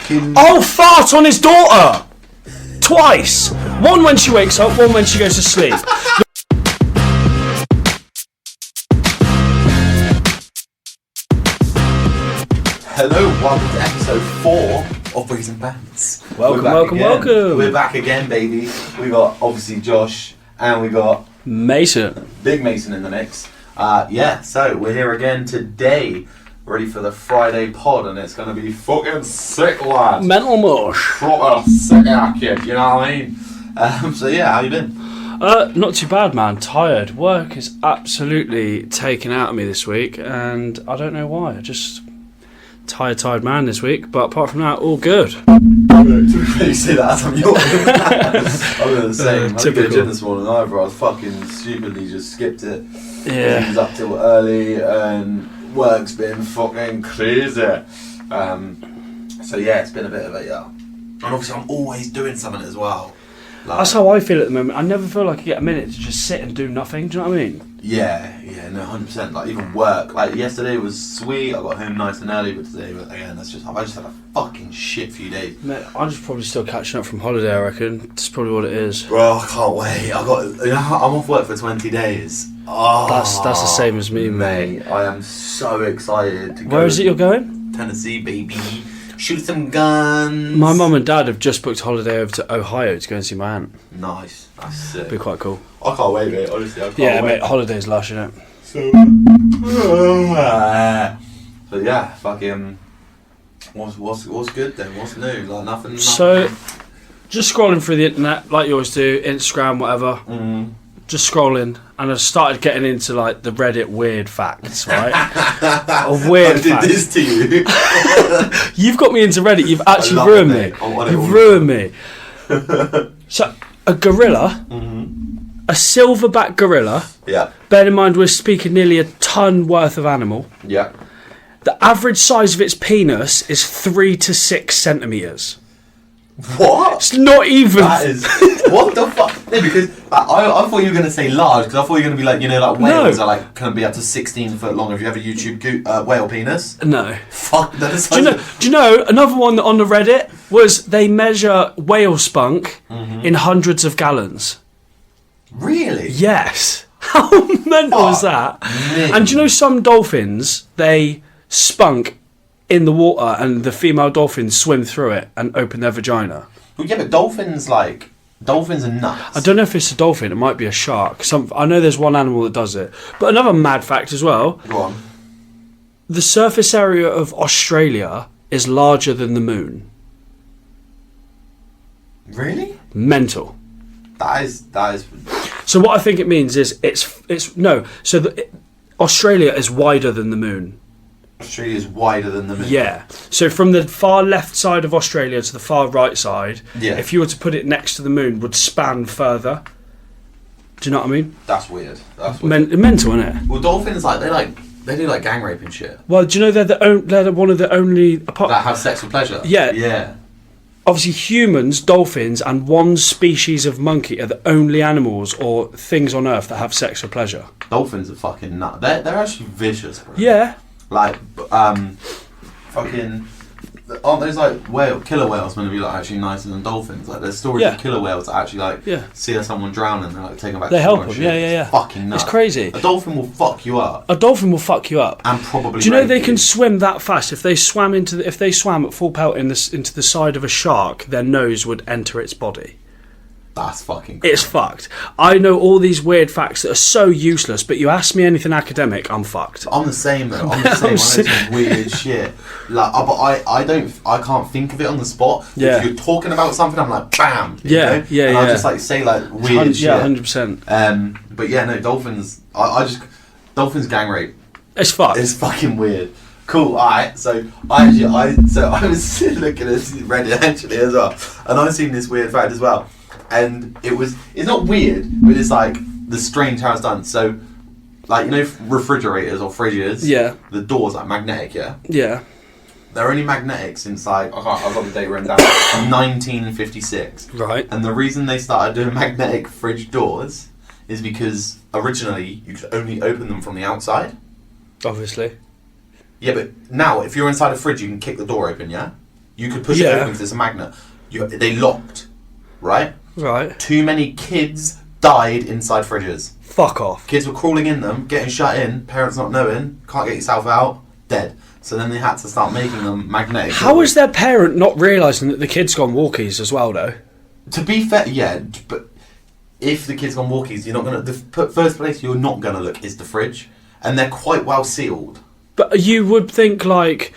fucking... Oh, fart on his daughter! Twice! One when she wakes up, one when she goes to sleep. Hello, welcome to episode 4 of Boys and Bants. Welcome. We're back again, baby. We got, obviously, Josh, and we got... Mason. Big Mason in the mix. So we're here again today, ready for the Friday pod, and it's going to be fucking sick, lad. Mental mush. Proper sick kid, you know what I mean? How you been? Not too bad, man. Tired. Work is absolutely taken out of me this week, and I don't know why. Just tired man this week, but apart from that, all good. You say that as I'm yawning. I'm going to say, I didn't go to the gym this morning either. I was fucking stupidly just skipped it. Yeah. He was up till early and work's been fucking crazy. It's been a bit of a And obviously I'm always doing something as well. That's how I feel at the moment. I never feel like I get a minute to just sit and do nothing. Do you know what I mean? Yeah, no, 100%. Like even work. Like yesterday was sweet. I got home nice and early, but today, again, I just had a fucking shit few days. Mate, I'm just probably still catching up from holiday. I reckon that's probably what it is. Bro, I can't wait. I'm off work for 20 days. Oh, that's the same as me, mate. I am so excited to go. Where is it you're going? Tennessee, baby. Shoot some guns. My mum and dad have just booked a holiday over to Ohio to go and see my aunt. Nice. That's sick. Be quite cool. I can't wait, mate. Honestly, I can't wait. Mate, holiday's lush, innit? Fucking. What's good then? What's new? Like nothing. So, just scrolling through the internet like you always do, Instagram, whatever. Just scrolling, and I started getting into like the Reddit weird facts, right? Weird facts. I did this to you. You've got me into Reddit. You've actually ruined me. You've ruined me. So, a gorilla, a silverback gorilla. Yeah. Bear in mind, we're speaking nearly a ton worth of animal. Yeah. The average size of its penis is 3 to 6 centimeters. What? It's not even. That is. What the fuck? No, because I thought you were going to say large, because I thought you were going to be like, like whales are like, can be up to 16 foot long. Have you ever YouTube whale penis? No. Fuck, that is. Do you know another one on the Reddit was they measure whale spunk in hundreds of gallons. Really? Yes. How mental is that? Man. And do you know some dolphins, they spunk in the water and the female dolphins swim through it and open their vagina? Well, yeah, but dolphins are nuts. I don't know if it's a dolphin, it might be a shark. I know there's one animal that does it. But another mad fact as well. Go on. The surface area of Australia is larger than the moon. Really? Mental. That is. So what I think it means is Australia is wider than the moon. Australia is wider than the moon. Yeah. So from the far left side of Australia to the far right side, if you were to put it next to the moon, would span further. Do you know what I mean? That's weird. Mental, isn't it? Well, dolphins they do like gang rape and shit. Well, do you know they're one of the only that have sex for pleasure. Yeah. Yeah. Obviously, humans, dolphins, and one species of monkey are the only animals or things on Earth that have sex for pleasure. Dolphins are fucking nuts. They're actually vicious, bro. Yeah. Like, fucking... Aren't those, like, killer whales going to be, like, actually nicer than dolphins? Like, there's stories of killer whales that actually, like, see someone drown and they're, like, taking them back to shore. They help them, shit. yeah. It's fucking nuts. It's crazy. A dolphin will fuck you up. A dolphin will fuck you up. And probably Do you know they you. can swim that fast? If they swam at full pelt into the side of a shark, their nose would enter its body. That's fucking crazy. It's fucked. I know all these weird facts that are so useless, but you ask me anything academic, I'm fucked. I'm the same though. I'm the same. I know some weird shit. Like, but I can't think of it on the spot. Yeah. If you're talking about something, I'm like, bam. Yeah. And I'll just like say like weird shit. Yeah, 100%. But yeah, no, dolphins. Dolphins gang rape. It's fucked. It's fucking weird. Cool. Alright. So I was looking at Reddit actually as well, and I've seen this weird fact as well. And it's not weird, but it's like the strange how it's done. So, like, refrigerators or fridges. Yeah. The doors are magnetic, yeah? Yeah. They're only magnetic since, I've got the date written down, 1956. Right. And the reason they started doing magnetic fridge doors is because originally you could only open them from the outside. Obviously. Yeah, but now if you're inside a fridge, you can kick the door open, yeah? You could push it open because it's a magnet. They locked, right? Right. Too many kids died inside fridges. Fuck off. Kids were crawling in them, getting shut in, parents not knowing, can't get yourself out, dead. So then they had to start making them magnetic. How is their parent not realising that the kid's gone walkies as well, though? To be fair, yeah, but if the kid's gone walkies, you're not going to... The first place you're not going to look is the fridge. And they're quite well sealed. But you would think, like...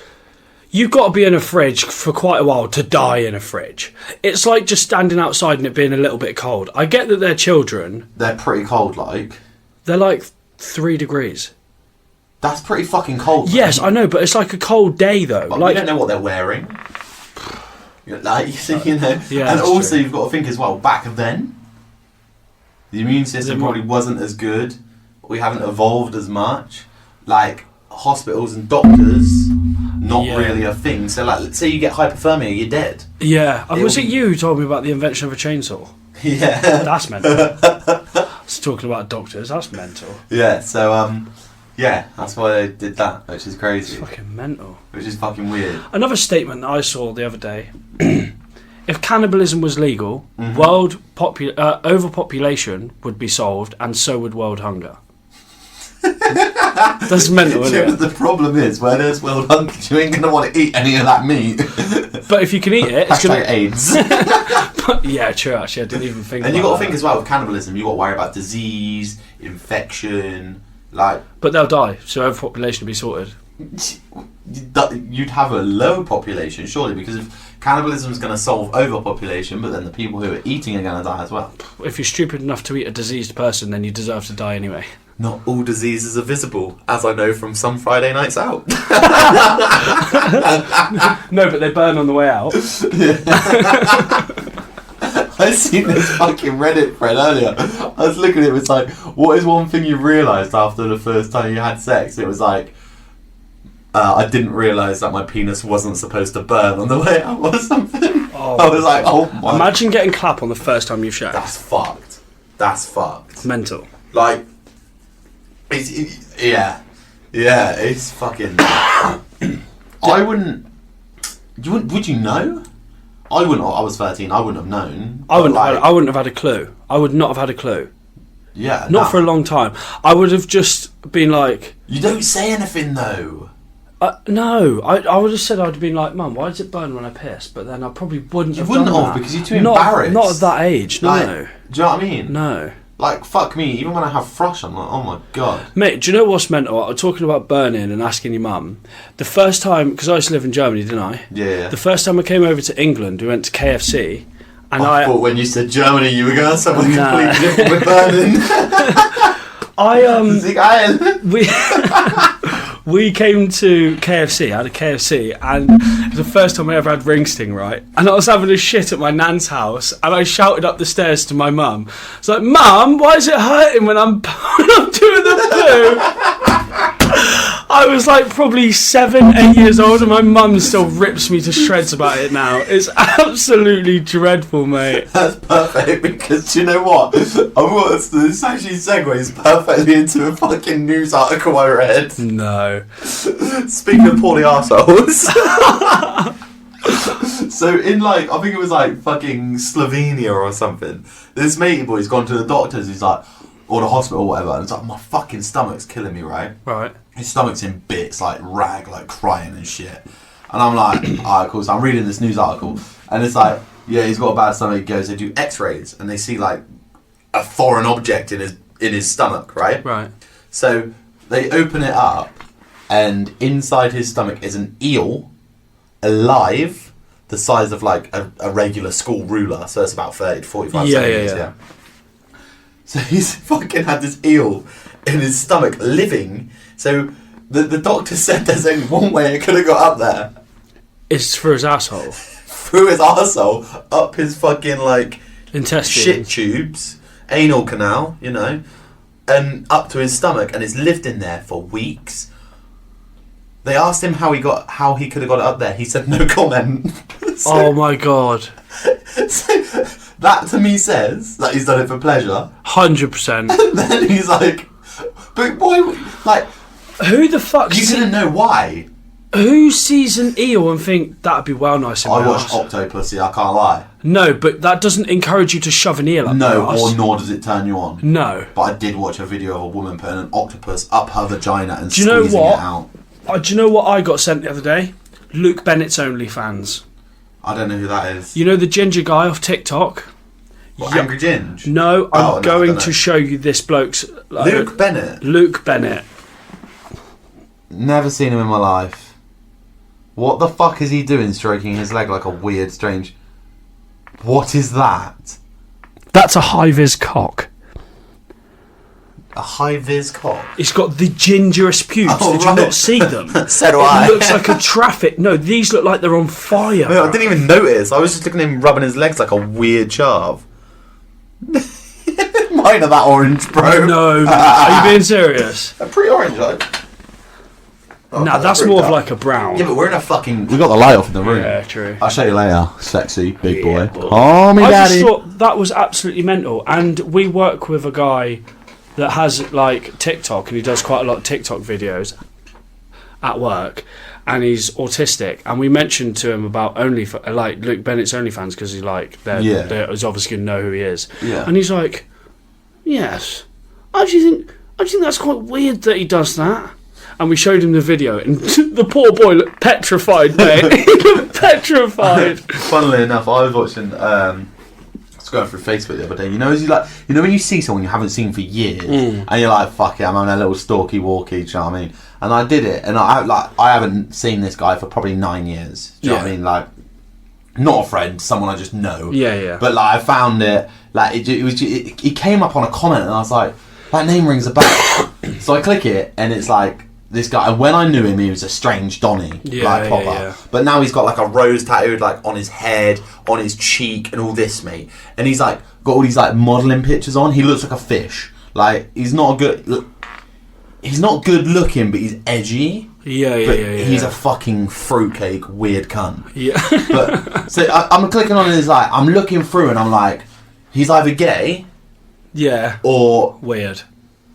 You've got to be in a fridge for quite a while to die in a fridge. It's like just standing outside and it being a little bit cold. I get that they're children. They're pretty cold, like. They're like 3 degrees. That's pretty fucking cold. Yes, I know, but it's like a cold day, though. But like, we don't know what they're wearing. Like, you know. Yeah, and also, true. you've got to think as well, back then, the immune system probably wasn't as good. We haven't evolved as much. Like, hospitals and doctors... not really a thing. So, like, let's say you get hypothermia, you're dead. Yeah. Was it you who told me about the invention of a chainsaw? Yeah. That's mental. I was talking about doctors. That's mental. Yeah, so, yeah, that's why they did that, which is crazy. It's fucking mental. Which is fucking weird. Another statement I saw the other day. If cannibalism was legal, overpopulation would be solved, and so would world hunger. That's mental, isn't Yeah, it? but the problem is, where there's world hunger, you ain't going to want to eat any of that meat. But if you can eat it, it's Hashtag going to... AIDS. Yeah, true, actually. I didn't even think about And you've got to that. think as well, with cannibalism, you've got to worry about disease, infection, like... But they'll die, so overpopulation will be sorted. You'd have a low population, surely, because if cannibalism is going to solve overpopulation, but then the people who are eating are going to die as well. If you're stupid enough to eat a diseased person, then you deserve to die anyway. Not all diseases are visible, as I know from some Friday nights out. No, but they burn on the way out. I seen this fucking Reddit thread earlier. I was looking at it, it was like, what is one thing you realised after the first time you had sex? It was like, I didn't realise that my penis wasn't supposed to burn on the way out or something. Oh, I was like, oh my... Imagine getting clap on the first time you've shagged. That's fucked. That's fucked. Mental. Like, yeah, it's fucking... I wouldn't... Would you know? I wouldn't. I was 13. I wouldn't have known. I wouldn't have had a clue. I would not have had a clue. Yeah. Not for a long time. I would have just been like... You don't say anything though. No. I would have said, I'd have been like, Mum, why does it burn when I piss? But then I probably wouldn't have done that. Because you're too embarrassed. Not at that age, no. Like, do you know what I mean? No. Like, fuck me, even when I have thrush, I'm like, oh my god. Mate, do you know what's mental? I'm talking about burning and asking your mum. The first time, because I used to live in Germany, didn't I? Yeah. The first time I came over to England, we went to KFC. And I thought when you said Germany, you were going somewhere completely different with burning. We came to KFC. I had a KFC, and it was the first time I ever had ring sting, right? And I was having a shit at my nan's house, and I shouted up the stairs to my mum. It's like, Mum, why is it hurting when I'm doing the poo? I was like probably 7, 8 years old, and my mum still rips me to shreds about it now. It's absolutely dreadful, mate. That's perfect, because do you know what? This actually segues perfectly into a fucking news article I read. No. Speaking of poorly arseholes. So in like, I think it was like fucking Slovenia or something, this matey boy's gone to the doctors, he's like, or the hospital or whatever, and it's like, my fucking stomach's killing me, right? Right. His stomach's in bits, like rag, like crying and shit. And I'm like, alright, cool. So I'm reading this news article, and it's like, yeah, he's got a bad stomach. He goes, they do X-rays, and they see like a foreign object in his stomach, right? Right. So they open it up, and inside his stomach is an eel, alive, the size of like a regular school ruler. So it's about 30 to 45 centimeters. Yeah. So he's fucking had this eel in his stomach living. So the doctor said there's only one way it could have got up there. It's through his asshole. Through his arsehole, up his fucking like intestines, shit tubes, anal canal, you know, and up to his stomach, and it's lived in there for weeks. They asked him how he could have got it up there. He said no comment. Oh my god. So, that to me says that he's done it for pleasure. 100%. And then he's like, but why, like, who the fuck? You didn't know why. Who sees an eel and think that'd be well nice in my I watched house? Octopussy, I can't lie. No, but that doesn't encourage you to shove an eel up your No, arse. or nor does it turn you on. No. But I did watch a video of a woman putting an octopus up her vagina and Do you know squeezing what? it out. Do you know what I got sent the other day? Luke Bennett's OnlyFans. I don't know who that is. You know the ginger guy off TikTok? What, Angry Ginge? No, I'm going to show you this bloke's... Luke Bennett? Luke Bennett. Never seen him in my life. What the fuck is he doing stroking his leg like a weird, strange... What is that? That's a high-vis cock. A high-vis cock? It's got the gingerest pubes. Oh, Did right. you not see them? So do It I. looks like a traffic... No, these look like they're on fire. I didn't even notice. I was just looking at him rubbing his legs like a weird chav. Mine are that orange, bro. No. Are you being serious? They're pretty orange, like. No, that's more of like a brown. Yeah, but we're in a fucking... We got the light off in the room. Yeah, true. I'll show you later. Sexy, big boy. boy. Call me I daddy. just thought that was absolutely mental. And we work with a guy that has like TikTok, and he does quite a lot of TikTok videos at work, and he's autistic. And we mentioned to him about like Luke Bennett's OnlyFans because he's like, he's obviously gonna know who he is. Yeah. And he's like, yes. I think that's quite weird that he does that. And we showed him the video, and the poor boy looked petrified, mate. He looked petrified. Funnily enough, I was watching... I was going through Facebook the other day. You know, when you see someone you haven't seen for years, and you're like, "Fuck it, I'm on a little stalky walkie." Do you know what I mean? And I did it, and I haven't seen this guy for probably 9 years. Do you know what I mean? Like, not a friend, someone I just know. Yeah. But like, I found it. Like, it came up on a comment, and I was like, "That name rings a bell." So I click it, and it's like. This guy, and when I knew him, he was a strange Donny, like proper. Yeah. But now he's got like a rose tattooed like on his head, on his cheek, and all this, mate. And he's like got all these like modelling pictures on. He looks like a fish. Like he's not good looking, but he's edgy. Yeah. He's a fucking fruitcake, weird cunt. Yeah. But so I'm clicking on his like I'm looking through, and I'm like, he's either gay, Yeah. or Weird.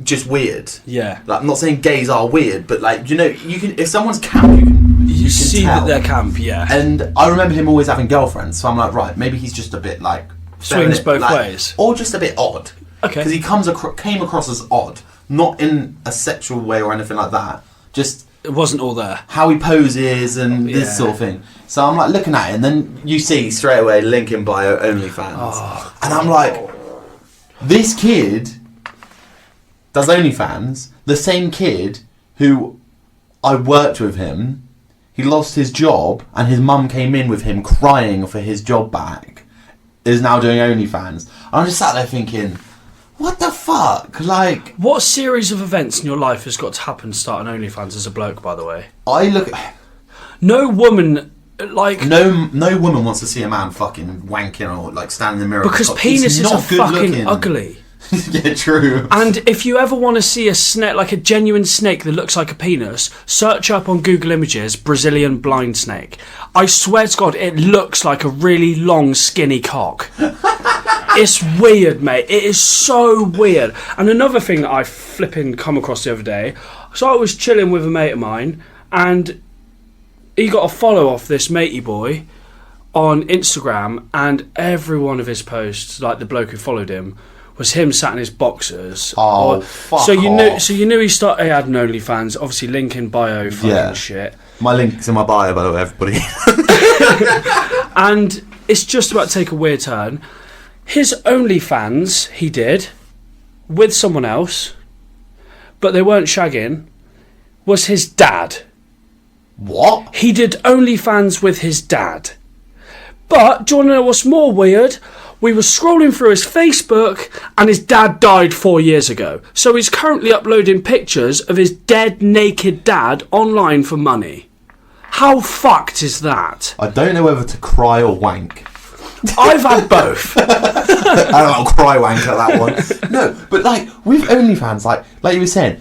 just weird. Yeah. Like, I'm not saying gays are weird, but like, you know, you can, if someone's camp, you can see tell. that they're camp, yeah. And I remember him always having girlfriends, so I'm like, right, maybe he's just a bit like Swings feminine, both like, ways. or just a bit odd. Okay. Because he came across as odd, not in a sexual way or anything like that. Just It wasn't all there. how he poses and Yeah. this sort of thing. So I'm like looking at it, and then you see straight away link in bio OnlyFans, and I'm like, this kid does OnlyFans. The same kid who I worked with him, he lost his job, and his mum came in with him crying for his job back, is now doing OnlyFans. And I'm just sat there thinking, what the fuck? Like, What series of events in your life has got to happen to start an OnlyFans as a bloke, by the way? I look at... No woman, like... No woman wants to see a man fucking wanking or like standing in the mirror. Because penises are fucking ugly. Yeah, true. And if you ever want to see a snake, like a genuine snake that looks like a penis, search up on Google Images Brazilian blind snake. I swear to God, it looks like a really long, skinny cock. It's weird, mate. It is so weird. And another thing that I flipping come across the other day, so I was chilling with a mate of mine, and he got a follow off this matey boy on Instagram, and every one of his posts, like the bloke who followed him, was him sat in his boxers. Oh, fuck so you off. knew he had an OnlyFans, obviously link in bio fucking shit. My link's in my bio, by the way, everybody. And it's just about to take a weird turn. His OnlyFans he did with someone else, but they weren't shagging, was his dad. What? He did OnlyFans with his dad. But do you want to know what's more weird? We were scrolling through his Facebook, and his dad died 4 years ago. So he's currently uploading pictures of his dead, naked dad online for money. How fucked is that? I don't know whether to cry or wank. I've had both. I'll cry wank at that one. No, but like with OnlyFans, like you were saying,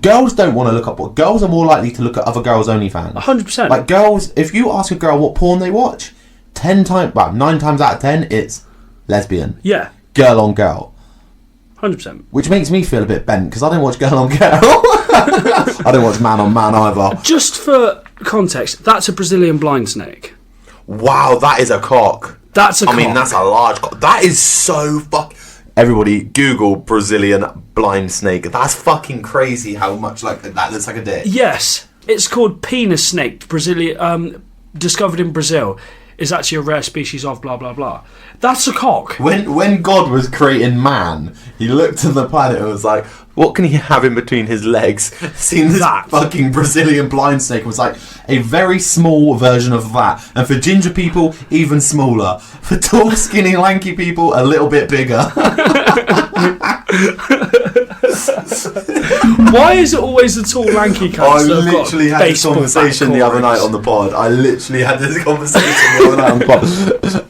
girls don't want to look up. Girls are more likely to look at other girls' OnlyFans. 100%. Like girls, if you ask a girl what porn they watch, 9 times out of 10, it's lesbian. Yeah. Girl on girl. 100%. Which makes me feel a bit bent because I don't watch girl on girl. I don't watch man on man either. Just for context, that's a Brazilian blind snake. Wow, that is a cock. That's a cock. I mean, that's a large cock. That is so Everybody, Google Brazilian blind snake. That's fucking crazy how much like that looks like a dick. Yes, it's called penis snake. Brazilian, discovered in Brazil. Is actually a rare species of blah blah blah. That's a cock. When God was creating man, he looked at the planet and was like, what can he have in between his legs? Seen this fucking Brazilian blind snake, was like a very small version of that. And for ginger people, even smaller. For tall, skinny, lanky people, a little bit bigger. Why is it always the tall, lanky cunts? I literally had this conversation the other night on the pod.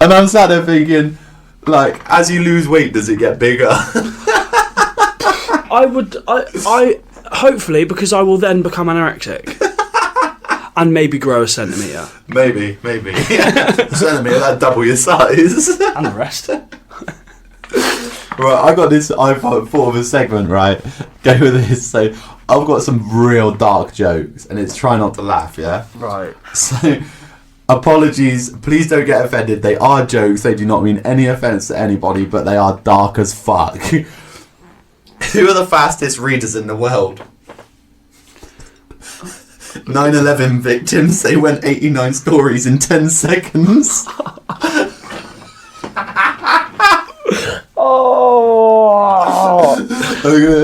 And I'm sat there thinking, like, as you lose weight, does it get bigger? I hopefully, because I will then become anorexic. And maybe grow a centimetre. Maybe. A centimetre, that'd double your size. And the rest. Right, I got this. I thought of a segment. Right, go with this. So I've got some real dark jokes, and it's try not to laugh. Yeah. Right. So, apologies. Please don't get offended. They are jokes. They do not mean any offence to anybody, but they are dark as fuck. Who are the fastest readers in the world? 9/11 victims. They went 89 stories in 10 seconds. Oh! Right,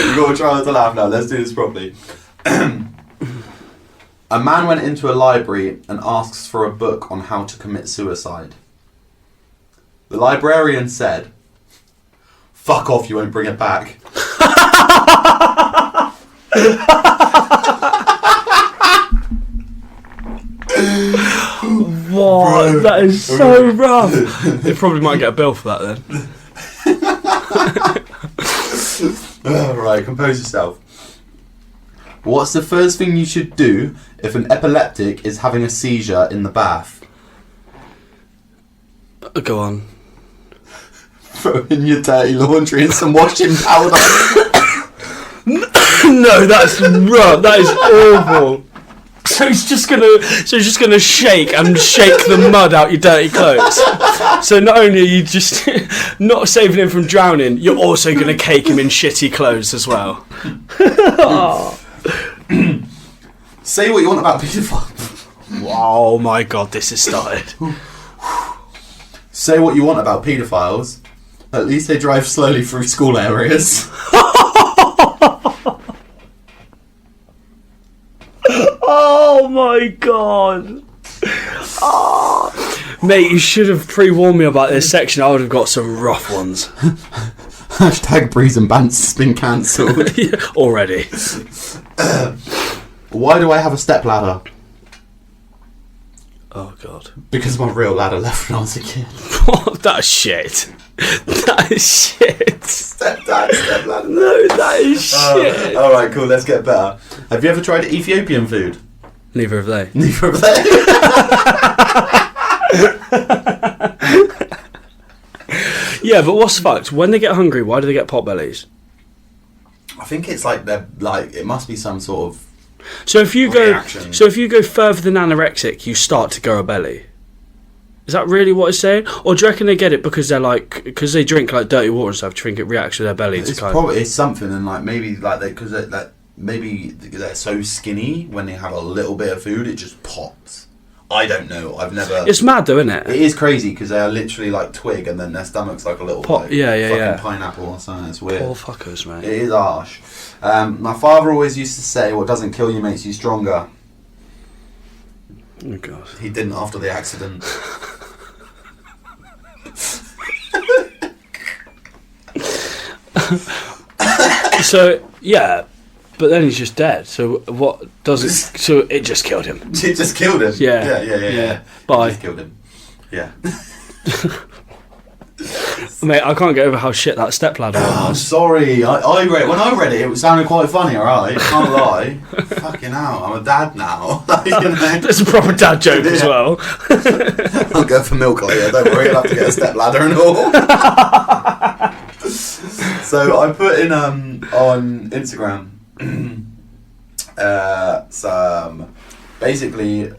you've got to try not to laugh now. Let's do this properly. A man went into a library and asks for a book on how to commit suicide. The librarian said, "Fuck off, you won't bring it back." What? Bro. That is so rough. They probably might get a bill for that then. Right, compose yourself. What's the first thing you should do if an epileptic is having a seizure in the bath? Go on. Throw in your dirty laundry and some washing powder. No, that's rough. That is awful. So he's just gonna shake the mud out your dirty clothes. So not only are you just not saving him from drowning, you're also gonna cake him in shitty clothes as well. Say what you want about paedophiles. Oh my god, this has started. Say what you want about paedophiles. At least they drive slowly through school areas. Oh my god. Oh. Mate, you should have pre-warned me about this section. I would have got some rough ones. Hashtag Breeze and Bants has been cancelled. Yeah, already. Why do I have a stepladder? Oh god. Because my real ladder left when I was a kid. What? That's shit. That is shit. Stepladder. No, that is shit. Alright, cool, let's get better. Have you ever tried Ethiopian food? Neither have they. Neither have they. Yeah, but what's fucked? When they get hungry, why do they get pot bellies? I think it's like it must be some sort of So if you reaction. go further than anorexic, you start to grow a belly. Is that really what it's saying? Or do you reckon they get it because because they drink like dirty water and stuff? Do you think it reacts with their belly? It's something, and like maybe like maybe they're so skinny when they have a little bit of food, it just pops. I don't know. I've never. It's mad though, isn't it? It is crazy because they are literally like twig, and then their stomach's like a little fucking pineapple or something. It's weird. Poor fuckers, mate. It is harsh. My father always used to say, "What doesn't kill you makes you stronger." Oh god. He didn't after the accident. So yeah, but then he's just dead. So what does it? So it just killed him. It just killed him. Yeah. Bye. It just killed him. Yeah. Mate, I can't get over how shit that stepladder I'm was. sorry. I read when I read it sounded quite funny. All right, can't lie. Fucking hell, I'm a dad now. You know? That's a proper dad joke as well. I'll go for milk later. Don't worry, I'll have to get a stepladder and all. So I put in on Instagram. Basically,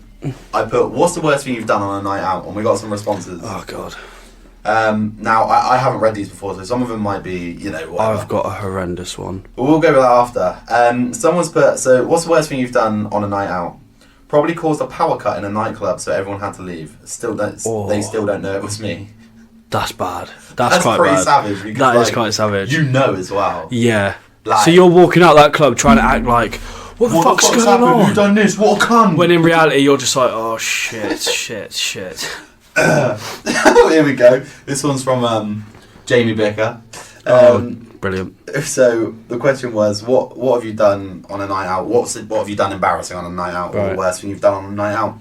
I put, what's the worst thing you've done on a night out? And we got some responses. Oh, God. Now, I haven't read these before, so some of them might be, whatever. I've got a horrendous one. But we'll go with that after. Someone's put, so what's the worst thing you've done on a night out? Probably caused a power cut in a nightclub, so everyone had to leave. They still don't know it was me. That's bad. That's quite pretty bad. savage. Because, That is quite savage. You know as well. Yeah. Like, so you're walking out that club trying to act like, what the fuck's going happened? on? Who done this? What a cunt! When in reality you're just like, oh shit. Here we go. This one's from Jamie Bicker. Brilliant. So the question was, what have you done on a night out? What have you done embarrassing on a night out? Or the worst thing you've done on a night out?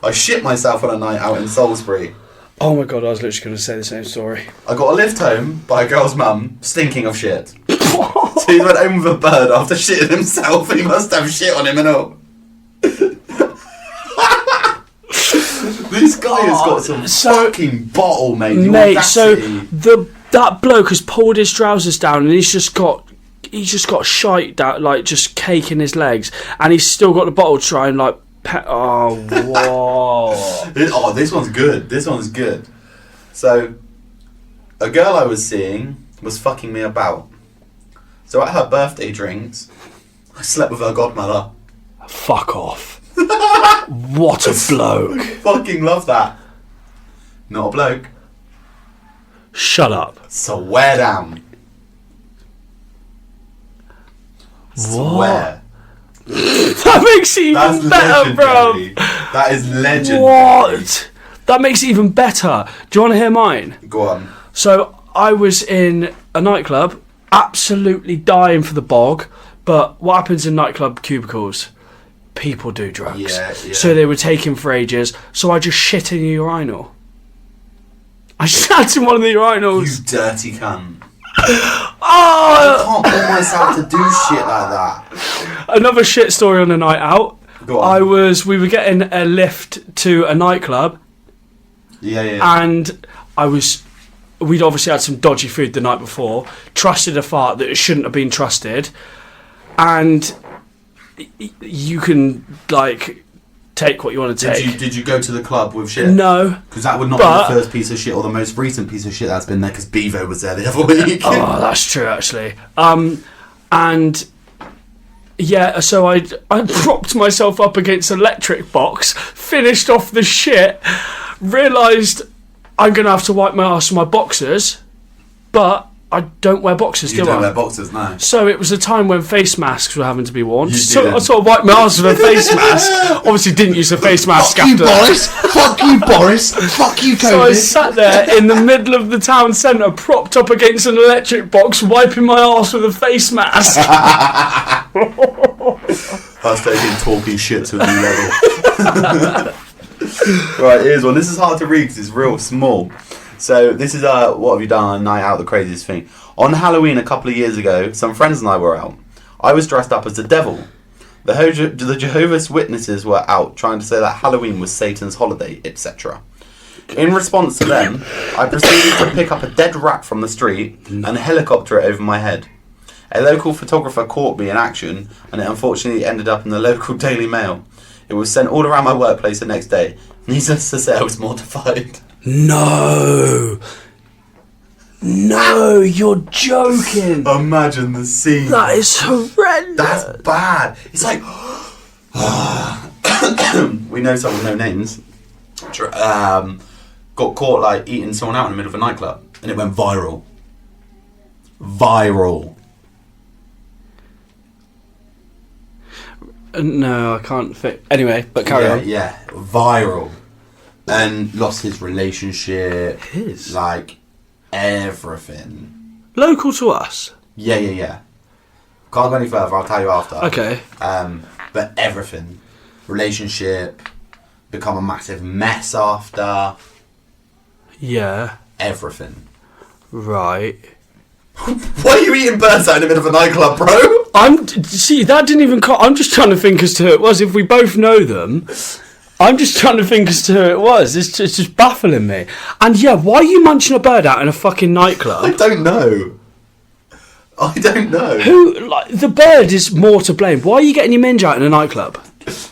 I shit myself on a night out in Salisbury. Oh my God, I was literally going to say the same story. I got a lift home by a girl's mum, stinking of shit. So he went home with a bird after shitting himself. He must have shit on him and all. This guy has got some fucking bottle, mate. Mate, so that bloke has pulled his trousers down and he's just got shite down, like just cake in his legs, and he's still got the bottle to try and like oh, whoa. This one's good. This one's good. So, a girl I was seeing was fucking me about. So at her birthday drinks, I slept with her godmother. Fuck off. What a bloke. Fucking love that. Not a bloke. Shut up. Swear down. What? That makes it even better, bro. That is legendary. What? That makes it even better. Do you want to hear mine? Go on. So I was in a nightclub, absolutely dying for the bog, but what happens in nightclub cubicles? People do drugs. Yeah. So they were taking for ages, so I just shit in the urinal. I sat in one of the urinals. You dirty cunt. Oh! I can't bring myself to do shit like that. Another shit story on a night out. Go on. We were getting a lift to a nightclub. Yeah. And we'd obviously had some dodgy food the night before, trusted a fart that it shouldn't have been trusted, and you can, like, take what you want to take. Did you go to the club with shit? No. Because that would not be the first piece of shit or the most recent piece of shit that's been there, because Bevo was there the other week. Oh, that's true, actually. And yeah, so I propped myself up against an electric box, finished off the shit, realised I'm going to have to wipe my ass with my boxers, but I don't wear boxers, do I? You don't wear boxers, no. So it was a time when face masks were having to be worn. So didn't. I sort of wiped my ass with a face mask. Obviously didn't use a face mask Fuck after you, Boris! Fuck you, Boris! Fuck you, COVID! So I sat there in the middle of the town centre, propped up against an electric box, wiping my ass with a face mask. That's taking talking shit to a new level. Right, here's one. This is hard to read because it's real small. So this is what have you done on a night out, the craziest thing. On Halloween a couple of years ago, some friends and I were out. I was dressed up as the devil. The Jehovah's Witnesses were out trying to say that Halloween was Satan's holiday, etc. In response to them, I proceeded to pick up a dead rat from the street and helicopter it over my head. A local photographer caught me in action, and it unfortunately ended up in the local Daily Mail. It was sent all around my workplace the next day. Needless to say, I was mortified. No, you're joking. Imagine the scene. That is horrendous. That's bad. It's like we know someone, no names, got caught like eating someone out in the middle of a nightclub, and it went viral. No, I can't fit. Anyway, but carry on. Yeah, viral. And lost his relationship. His? Like, everything. Local to us? Yeah. Can't go any further, I'll tell you after. Okay. But everything. Relationship. Become a massive mess after. Yeah. Everything. Right. Why are you eating birds out in the middle of a nightclub, bro? See, that didn't even... I'm just trying to think as to who it was. If we both know them... I'm just trying to think as to who it was. It's just baffling me. And yeah, why are you munching a bird out in a fucking nightclub? I don't know. I don't know. The bird is more to blame. Why are you getting your minge out in a nightclub?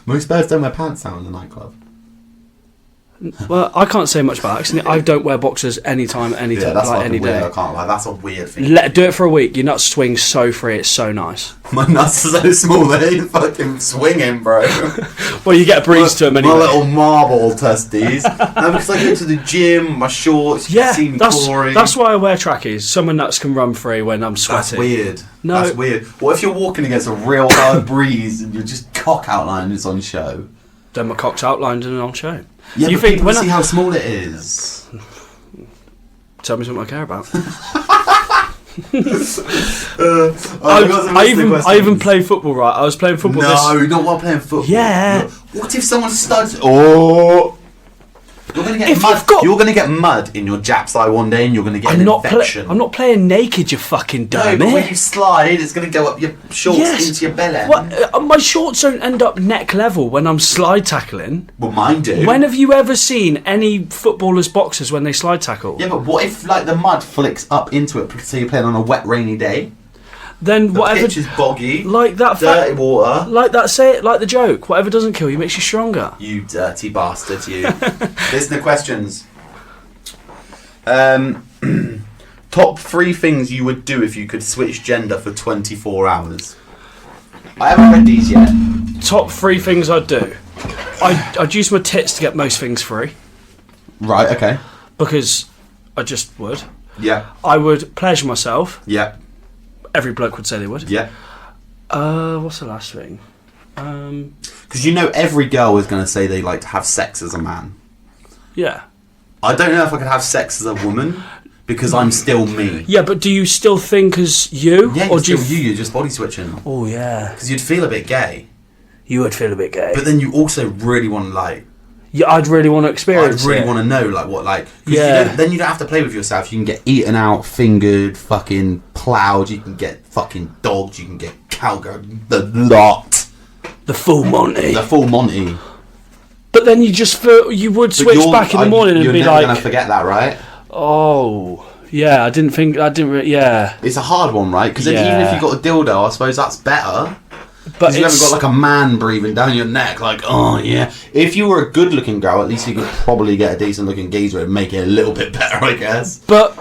Most birds don't wear pants out in the nightclub. Well, I can't say much about it. I don't wear boxers anytime, any day. That's any weird. day. I can't lie. That's a weird thing. Do it for a week. Your nuts swing so free. It's so nice. My nuts are so small they ain't fucking swinging, bro. Well, you get a breeze to them anyway. My little marble testes. No, because I go to the gym, my shorts, you can see me pouring. That's why I wear trackies. So my nuts can run free when I'm sweating. That's weird. No. That's weird. What if you're walking against a real hard breeze and you're just cock outline is on show? Then my cock's outlined and on show. Yeah, you think people see how small it is. Tell me something I care about. I even play football, right? I was playing football. No, not while playing football. Yeah. What if someone studs? Oh. You're going to get mud. You're going to get mud in your Jap's eye one day, and you're going to get an infection. I'm not playing naked, you fucking dummy. No, but when you slide, it's going to go up your shorts into your belly. What? My shorts don't end up neck level when I'm slide tackling. Well, mine do. When have you ever seen any footballers' boxers when they slide tackle? Yeah, but what if the mud flicks up into it because you're playing on a wet, rainy day? Then the whatever. pitch is boggy. Like that. Dirty water. Like that. Say it like the joke. Whatever doesn't kill you makes you stronger. You dirty bastard, you. Listen to questions. Top 3 things you would do if you could switch gender for 24 hours. I haven't read these yet. Top 3 things I'd do. I'd use my tits to get most things free. Right. Okay. Because I just would. Yeah. I would pleasure myself. Yeah. Every bloke would say they would. Yeah. What's the last thing? Because every girl is going to say they like to have sex as a man. Yeah. I don't know if I could have sex as a woman because I'm still me. Yeah, but do you still think as you? Yeah, you're still you. You're just body switching. Oh yeah. Because you'd feel a bit gay. You would feel a bit gay. But then you also really want to Yeah, I'd really want to experience it. I'd really want to know, then you don't have to play with yourself. You can get eaten out, fingered, fucking ploughed. You can get fucking dogged. You can get cowgirled. The lot. The full Monty. The full Monty. But then you would switch back in the morning and be like... You're never going to forget that, right? Oh, yeah, yeah. It's a hard one, right? Because even if you got a dildo, I suppose that's better. But you haven't got like a man breathing down your neck, like, oh yeah. If you were a good-looking girl, at least you could probably get a decent-looking geezer and make it a little bit better, I guess. But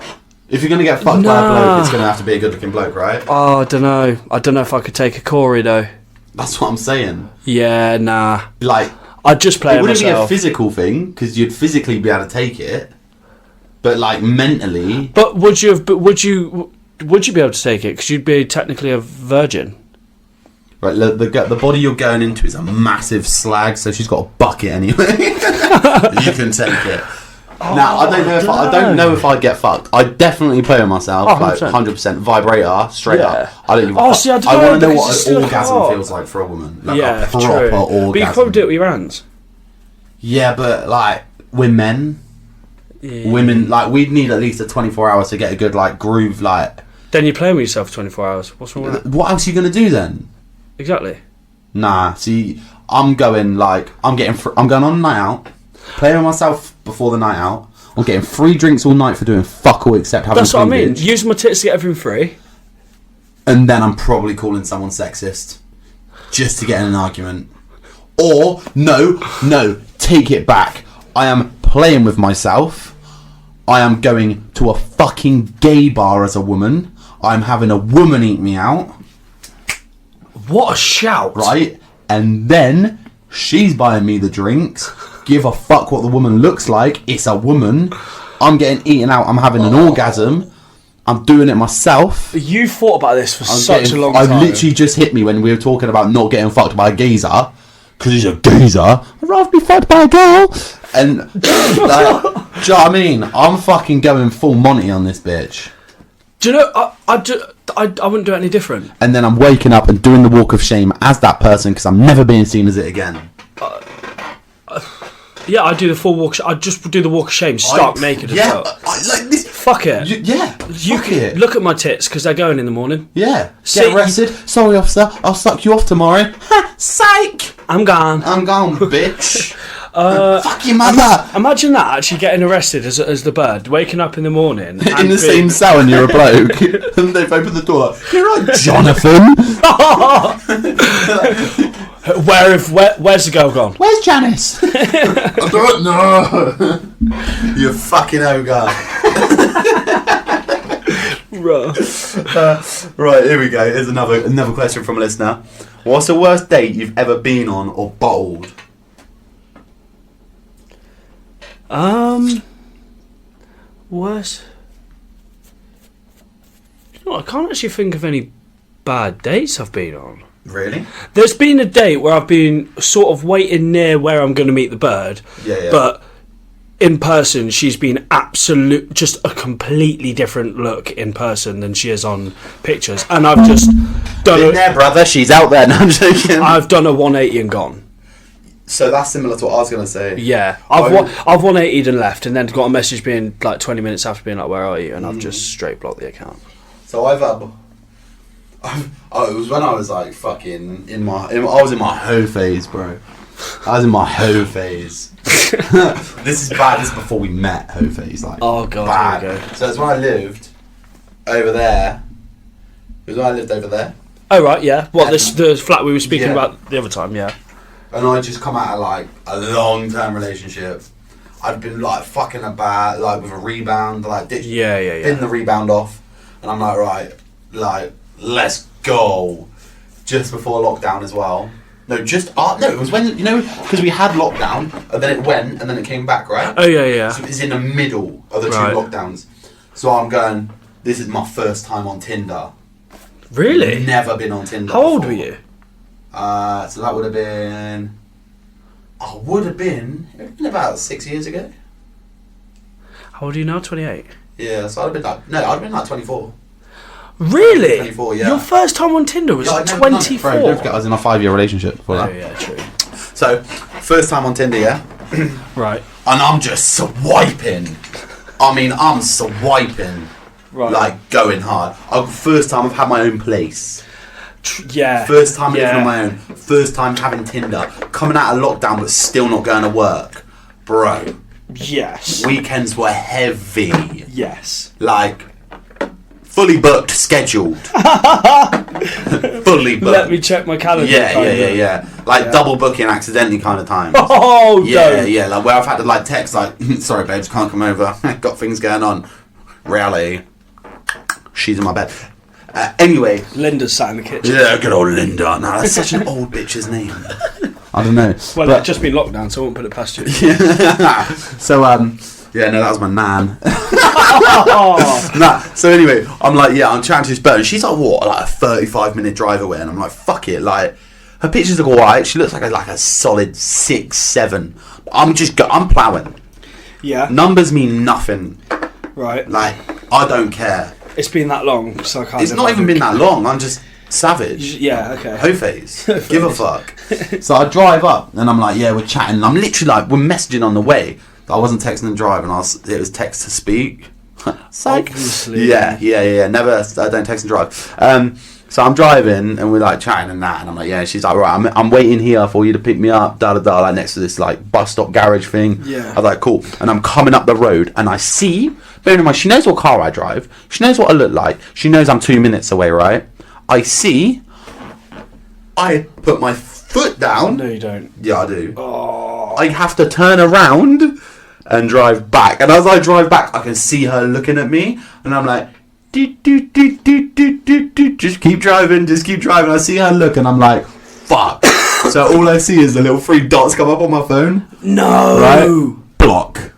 if you're gonna get fucked by a bloke, it's gonna have to be a good-looking bloke, right? Oh, I don't know. I don't know if I could take a Corey though. That's what I'm saying. Yeah, nah. Like, I'd just play it wouldn't myself. be a physical thing because you'd physically be able to take it, but like mentally. But would you be able to take it? Because you'd be technically a virgin. Right, the body you're going into is a massive slag, so she's got a bucket anyway. You can take it. Now I don't know if I'd get fucked. I'd definitely play with myself, 100% vibrator, straight up. I don't even. I want to know what an orgasm feels like for a woman. Like a proper orgasm. But you can probably do it with your hands. Yeah, but like we're men. Yeah. Women, like, we'd need at least a 24 hours to get a good like groove, like. Then you're playing with yourself for 24 hours. What's wrong with that? What else are you gonna do then? Exactly. Nah, see, I'm going on a night out, playing with myself before the night out. I'm getting free drinks all night for doing fuck all except having. That's what I mean. Use my tits to get everything free. And then I'm probably calling someone sexist, just to get in an argument. Or no, take it back. I am playing with myself. I am going to a fucking gay bar as a woman. I'm having a woman eat me out. What a shout! Right? And then she's buying me the drinks. Give a fuck what the woman looks like. It's a woman. I'm getting eaten out. I'm having an orgasm. I'm doing it myself. You thought about this for such a long time. I literally just hit me when we were talking about not getting fucked by a geezer. Because he's a geezer. I'd rather be fucked by a girl. And, like, do you know what I mean? I'm fucking going full Monty on this bitch. Do you know, I wouldn't do it any different. And then I'm waking up and doing the walk of shame as that person because I'm never being seen as it again. Yeah, I'd do the full walk. I'd just do the walk of shame, stark naked as well. Like this. Fuck it. You can look at my tits because they're going in the morning. Yeah. Get arrested. Sorry, officer. I'll suck you off tomorrow. Ha! Psych. I'm gone, bitch. Fuck your mother! Imagine that, actually getting arrested as the bird, waking up in the morning. In the same cell and you're a bloke. And they've opened the door like, you're right, Jonathan! Where's the girl gone? Where's Janice? I don't know. You fucking ogre. Right, here we go. Here's another question from a listener. What's the worst date you've ever been on or bottled? Worst. You know, I can't actually think of any bad dates I've been on. Really? There's been a date where I've been sort of waiting near where I'm going to meet the bird. Yeah. But in person, she's been just a completely different look in person than she is on pictures. And I've just done there, brother. She's out there. No, I'm joking. I've done a 180 and gone. So that's similar to what I was going to say. Yeah. I've 180'd and left, and then got a message being like 20 minutes after being like, where are you? And I've just straight blocked the account. So it was when I was like fucking I was in my hoe phase, bro. I was in my hoe phase. This is bad. This is before we met. Hoe phase, like, oh god, bad. Here we go. So it's when I lived over there. It was when I lived over there. Oh right, yeah. What, the flat we were speaking about the other time? Yeah. And I just come out of like a long-term relationship. I'd been like fucking about like with a rebound, like bin the rebound off, and I'm like, right, like, let's go. Just before lockdown as well. No, it was when, because we had lockdown, and then it went, and then it came back, right? Oh, yeah. So it's in the middle of the two lockdowns. So I'm going, this is my first time on Tinder. Really? Never been on Tinder How old before. were you? So that would have been... it would have been about 6 years ago. How old are you now? 28? Yeah, so I'd have been like 24. Really? 24, yeah. Your first time on Tinder was 24? Bro, don't forget, I was in a 5-year relationship before that. Oh, yeah, true. So, first time on Tinder, yeah? Right. And I'm just swiping. I'm swiping. Right. Like, going hard. First time I've had my own place. Yeah. First time living on my own. First time having Tinder. Coming out of lockdown but still not going to work. Bro. Yes. Weekends were heavy. Yes. Like, fully booked, scheduled. Fully booked. Let me check my calendar. Yeah. Like double booking accidentally kind of times. Oh, yeah. Like where I've had to like text like, sorry babes, can't come over. Got things going on. Reality. She's in my bed. Anyway. Linda's sat in the kitchen. Yeah, good old Linda. No, that's such an old bitch's name. I don't know. Well, it's just been lockdown, so I won't put it past you. So, yeah, no, that was my nan. So anyway, I'm like, I'm chatting to this bird, and she's like, what, like a 35-minute drive away, and I'm like, fuck it, like, her pictures look alright, she looks like a solid 6, 7. I'm ploughing. Yeah. Numbers mean nothing. Right. Like, I don't care. It's been that long, so I can't... It's not even been that long, I'm just savage. Yeah, okay. Hoe face. Give a fuck. So I drive up, and I'm like, we're chatting, and I'm literally like, we're messaging on the way. I wasn't texting and driving. It was text to speak. Psych. Obviously. Yeah. Never. I don't text and drive. So I'm driving and we're like chatting and that, and I'm like, she's like, right, I'm waiting here for you to pick me up. Like next to this like bus stop garage thing. Yeah. I was like, cool. And I'm coming up the road and I see. Bearing in mind, she knows what car I drive. She knows what I look like. She knows I'm 2 minutes away, right? I see. I put my foot down. No, you don't. Yeah, I do. Oh. I have to turn around and drive back, and as I drive back I can see her looking at me, and I'm like, just keep driving. I see her look and I'm like, fuck. So all I see is the little 3 dots come up on my phone. No. Right? Block.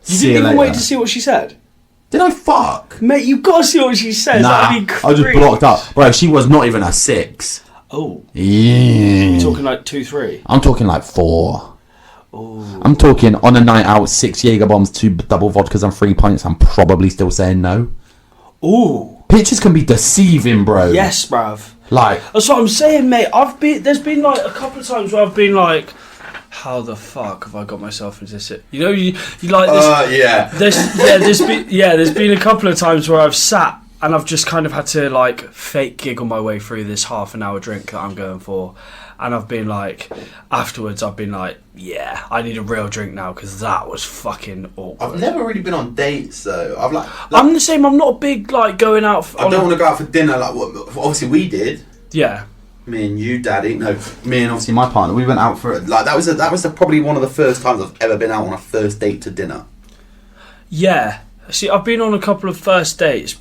You didn't even wait to see what she said? Did I fuck? Mate, you've got to see what she says. Nah, That'd be I just blocked up. Bro, she was not even a 6. Oh. Yeah. You're talking like 2, 3? I'm talking like 4. Oh. I'm talking on a night out, 6 Jaeger bombs, 2 double vodkas and 3 pints. I'm probably still saying no. Ooh. Pictures can be deceiving, bro. Yes, bruv. Like, that's what I'm saying, mate. There's been like a couple of times where I've been like, how the fuck have I got myself into this? You like this. Yeah. There's been a couple of times where I've sat and I've just kind of had to like fake giggle my way through this half an hour drink that I'm going for, and I've been like, afterwards I've been like, yeah, I need a real drink now because that was fucking awkward. I've never really been on dates though. I'm the same. I'm not a big like going out. I don't want to go out for dinner like what. Obviously we did. Yeah. Me and you, Daddy. No, me and obviously my partner. We went out for like that was probably one of the first times I've ever been out on a first date to dinner. Yeah. See, I've been on a couple of first dates.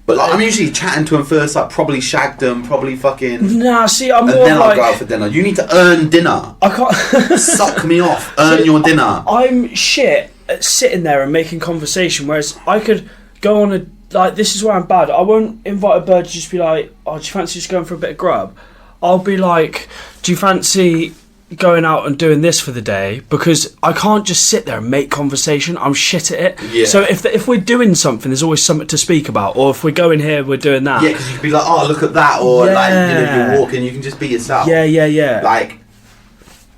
But like, I'm usually chatting to them first, like probably shagged them, probably fucking. Nah, see, I'm more and then like. I'll go out for dinner. You need to earn dinner. I can't. Suck me off. Earn your dinner. I'm shit at sitting there and making conversation, whereas I could go on a like. This is where I'm bad. I won't invite a bird to just be like, "Oh, do you fancy just going for a bit of grub?" I'll be like, "Do you fancy going out and doing this for the day?" Because I can't just sit there and make conversation. I'm shit at it. Yeah. So if we're doing something, there's always something to speak about. Or if we're going here, we're doing that. Yeah, because you could be like, "Oh, look at that," or like, you're walking, you can just be yourself. Yeah. Like,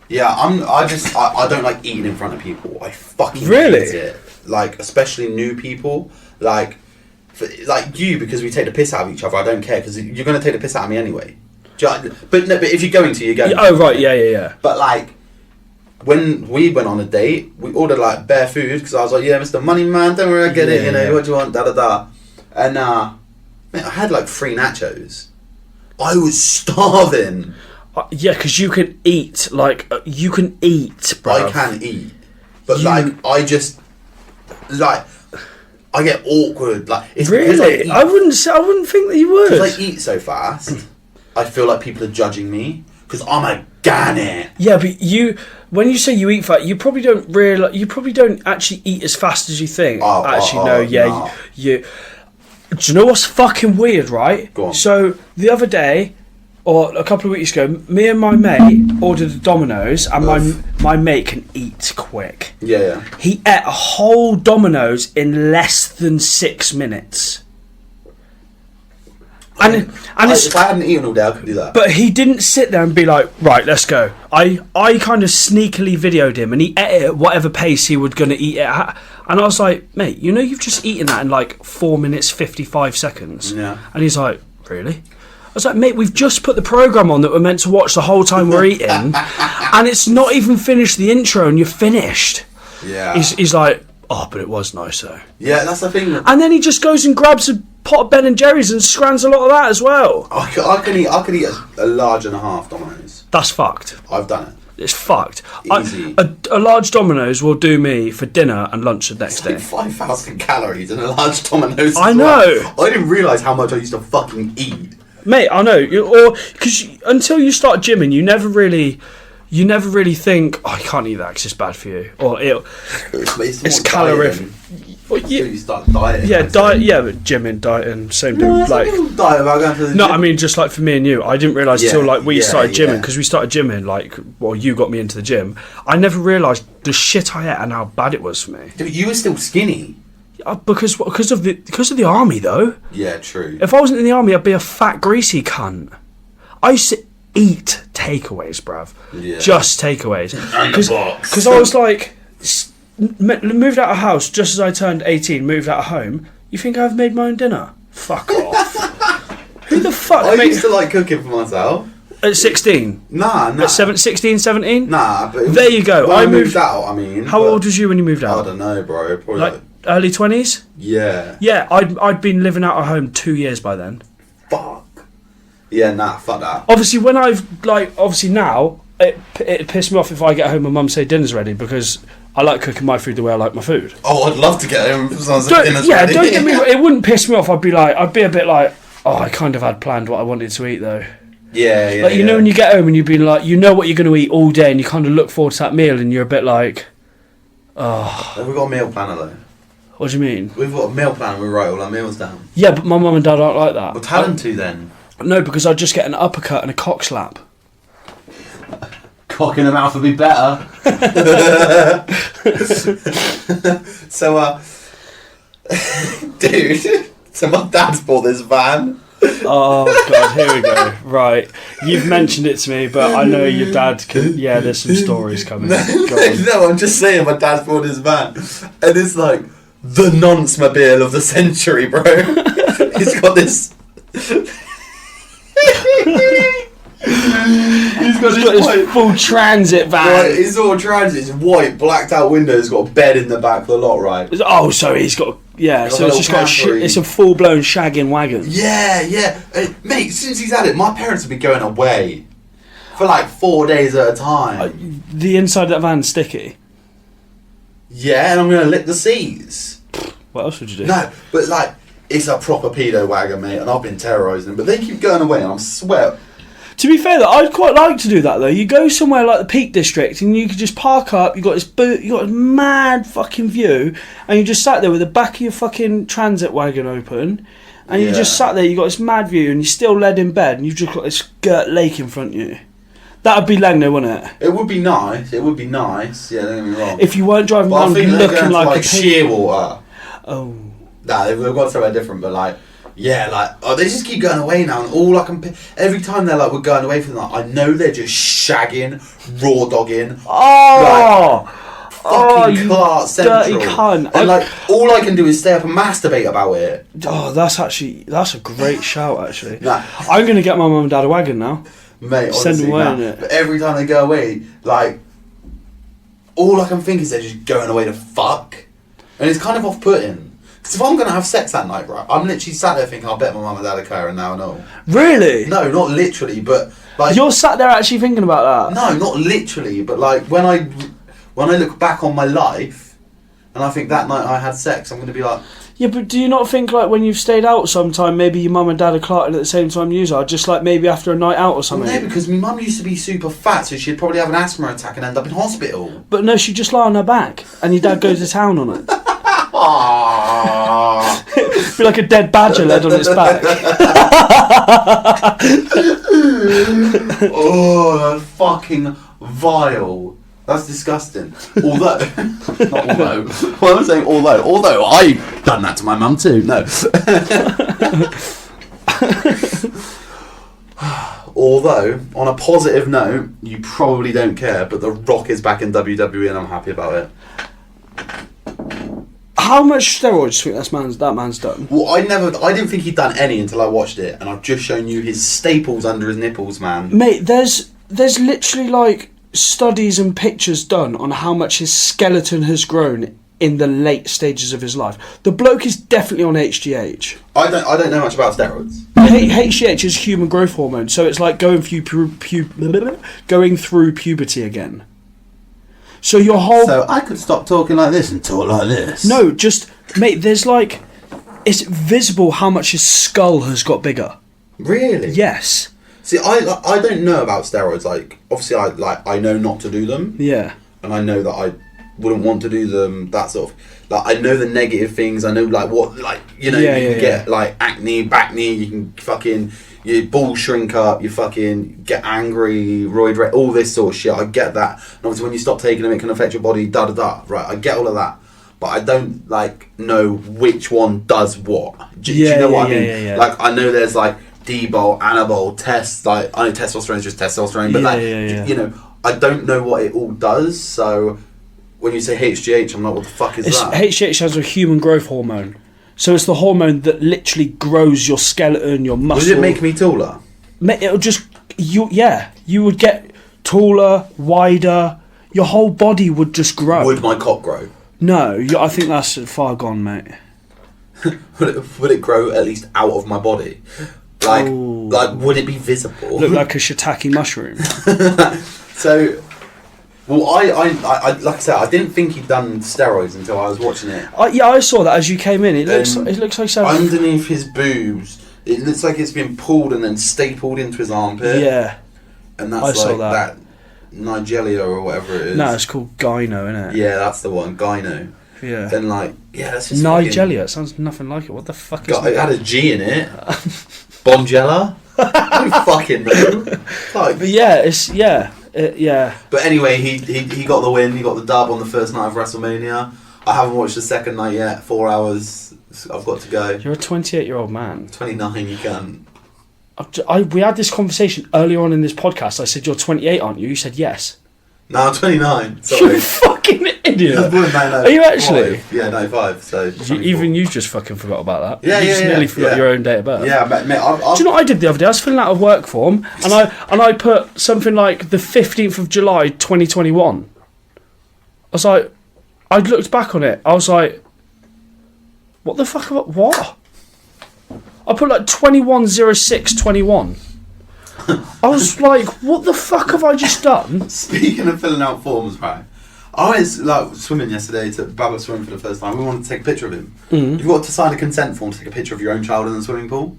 yeah, I don't like eating in front of people. I fucking really hate it. Like, especially new people. Like you, because we take the piss out of each other. I don't care because you're gonna take the piss out of me anyway. But if you're going to, you're going. Oh right, yeah. But like, when we went on a date, we ordered like bare food because I was like, "Yeah, Mr. Money Man, don't worry, I get it. You know, what do you want? Da da da." And man, I had like 3 nachos. I was starving. Yeah, because you can eat. Like you can eat, bro. I can eat, but like I just like. I get awkward. Like it's really. I wouldn't think that you would. Because I eat so fast. I feel like people are judging me because I'm a gannet. Yeah, but when you say you eat fast, you probably don't realize. You probably don't actually eat as fast as you think. No. You. Do you know what's fucking weird, right? Go on. So the other day, or a couple of weeks ago, me and my mate ordered a Domino's, and my mate can eat quick. Yeah. He ate a whole Domino's in less than 6 minutes. And if I hadn't eaten all day, I could do that. But he didn't sit there and be like, right, let's go. I kind of sneakily videoed him, and he ate it at whatever pace he was going to eat it at. And I was like, mate, you know you've just eaten that in like 4 minutes, 55 seconds. Yeah. And he's like, really? I was like, mate, we've just put the programme on that we're meant to watch the whole time we're eating, and it's not even finished the intro, and you're finished. Yeah. He's like, oh, but it was nice though. Yeah, that's the thing. And then he just goes and grabs a pot of Ben and Jerry's and scrans a lot of that as well. I could eat a large and a half Domino's. That's fucked. I've done it. It's fucked. Easy. A large Domino's will do me for dinner and lunch the next day. 5,000 calories in a large Domino's. I know. I didn't realise how much I used to fucking eat. Mate, I know. Because until you start gymming, you never really think, oh, I can't eat that because it's bad for you, or it's calorific. Well, you start dieting. Yeah, diet. Yeah, but gymming, dieting, same thing. Diet about going to the gym. I mean, just like for me and you, I didn't realise until like we started gymming, because we started gymming. Like, well, you got me into the gym. I never realised the shit I ate and how bad it was for me. Dude, you were still skinny. Because of the army though. Yeah, true. If I wasn't in the army, I'd be a fat greasy cunt. I used to eat takeaways, bruv. Yeah. Just takeaways. Because I was like, moved out of house just as I turned 18, moved out of home. You think I've made my own dinner? Fuck off. Who the fuck I used to like cooking for myself. At 16? Nah. At 16, 17? Nah, but there you go. When I moved out, I mean. How old was you when you moved out? I don't know, bro. Probably like early 20s? Yeah. Yeah, I'd been living out of home 2 years by then. Fuck. Yeah, nah, fuck that. Obviously, when obviously now, it pissed me off if I get home and mum say dinner's ready, because I like cooking my food the way I like my food. Oh, I'd love to get home if someone said dinner's ready. Yeah, don't get me wrong, it wouldn't piss me off. I'd be a bit like, oh, I kind of had planned what I wanted to eat though. Yeah. Like, you know when you get home and you've been like, you know what you're going to eat all day, and you kind of look forward to that meal, and you're a bit like, oh. We've got a meal planner though. What do you mean? We've got a meal planner, we write all our meals down. Yeah, but my mum and dad aren't like that. Well, tell them to then. No, because I'd just get an uppercut and a cock slap. Cock in the mouth would be better. So, dude, so my dad's bought this van. Oh god, here we go. Right, you've mentioned it to me, but I know your dad can. Yeah, there's some stories coming. No, I'm just saying my dad's bought his van, and it's like the nonce-mobile of the century, bro. He's got this. He's got his white, full transit van. Right, his sort of transit is white, blacked out windows, got a bed in the back of the lot, right? Oh, so he's got so it's just got it's a full blown shagging wagon. Yeah. Mate, since he's had it, my parents have been going away for like 4 days at a time. The inside of that van's sticky. Yeah, and I'm gonna lick the seats. What else would you do? No, but like, it's a proper pedo wagon, mate, and I've been terrorising them. But they keep going away, and I'm sweat. To be fair, though, I'd quite like to do that though. You go somewhere like the Peak District, and you could just park up. You got a mad fucking view, and you just sat there with the back of your fucking transit wagon open, and you just sat there. You got this mad view, and you're still led in bed, and you've just got this girt lake in front of you. That'd be lang though, wouldn't it? It would be nice. Yeah, don't get me wrong. If you weren't driving but around looking like a Shearwater. Oh. Nah, we've got somewhere different, but like. Yeah, like, they just keep going away now, and all I can... Every time they're like, we're going away from that, I know they're just shagging, raw dogging. Oh! Like, fucking Clark Central. Dirty cunt. And, like, all I can do is stay up and masturbate about it. Oh, that's a great shout, actually. Nah. I'm going to get my mum and dad a wagon now. Mate, Send honestly, them away, innit? But every time they go away, like, all I can think is they're just going away to fuck. And it's kind of off-putting. Because if I'm going to have sex that night, right, I'm literally sat there thinking, I'll bet my mum and dad are Karen now and all. Really? No, not literally, but like... You're sat there actually thinking about that? No, not literally, but like, when I look back on my life, and I think that night I had sex, I'm going to be like... Yeah, but do you not think, like, when you've stayed out sometime, maybe your mum and dad are clarting at the same time you are, just like maybe after a night out or something? No, because my mum used to be super fat, so she'd probably have an asthma attack and end up in hospital. But no, she'd just lie on her back, and your dad goes to town on it. Be like a dead badger led on its back. Oh, that's fucking vile. That's disgusting. Although, well, I'm saying although I've done that to my mum too. No. Although, on a positive note, you probably don't care, but The Rock is back in WWE and I'm happy about it. How much steroids do you think that man's done? Well, I didn't think he'd done any until I watched it, and I've just shown you his staples under his nipples, man. Mate, there's literally like studies and pictures done on how much his skeleton has grown in the late stages of his life. The bloke is definitely on HGH. I don't know much about steroids. HGH is human growth hormone, so it's like going through puberty again. So your whole... So I could stop talking like this and talk like this. No, just... Mate, there's like... It's visible how much his skull has got bigger. Really? Yes. See, I don't know about steroids. Like, obviously, I know not to do them. Yeah. And I know that I wouldn't want to do them. That sort of... Like, I know the negative things. I know, like, what... Like, you know, you can get, like, acne, back knee. You can fucking... Your balls shrink up, you fucking get angry, all this sort of shit. I get that. And obviously when you stop taking them, it can affect your body, da-da-da. Right, I get all of that. But I don't, like, know which one does what. Do you know what I mean? Yeah. Like, I know there's, like, D-bol, anabol, tests. Like, I know testosterone is just testosterone. But, you know, I don't know what it all does. So when you say HGH, I'm like, what the fuck is that? HGH stands for human growth hormone. So it's the hormone that literally grows your skeleton, your muscle. Would it make me taller? It'll just... You would get taller, wider. Your whole body would just grow. Would my cock grow? No, I think that's far gone, mate. would it grow at least out of my body? Like, would it be visible? Look like a shiitake mushroom. So... Well, I like I said, I didn't think he'd done steroids until I was watching it. I saw that as you came in. It looks like something underneath his boobs. It looks like it's been pulled and then stapled into his armpit. Yeah, and that's that Nigelia or whatever it is. No, it's called gyno, isn't it? Yeah, that's the one, gyno. Yeah. Then that's just Nigelia. It sounds nothing like it. What the fuck is it? It had a G in it. Bonjella. I don't fucking know. But yeah, But anyway, he got the win. He got the dub on the first night of WrestleMania. I haven't watched the second night yet. 4 hours. I've got to go. You're a 28-year-old man. 29. You can. We had this conversation earlier on in this podcast. I said, "You're 28, aren't you?" You said yes. No, I'm 29. You Sorry. fucking I was idiot. born in 95. Are you actually? Yeah, 95. So Even you just fucking forgot about that. Yeah, you just yeah, nearly yeah, forgot yeah. your own date of birth. Yeah, mate. Do you know what I did the other day? I was filling out a work form and I put something like the 15th of July 2021. I was like, I looked back on it. I was like, what the fuck? What? I put like 21/06/21. I was like, what the fuck have I just done? Speaking of filling out forms, right? I went like swimming yesterday to Baba swimming for the first time. We wanted to take a picture of him. You've got to sign a consent form to take a picture of your own child in the swimming pool.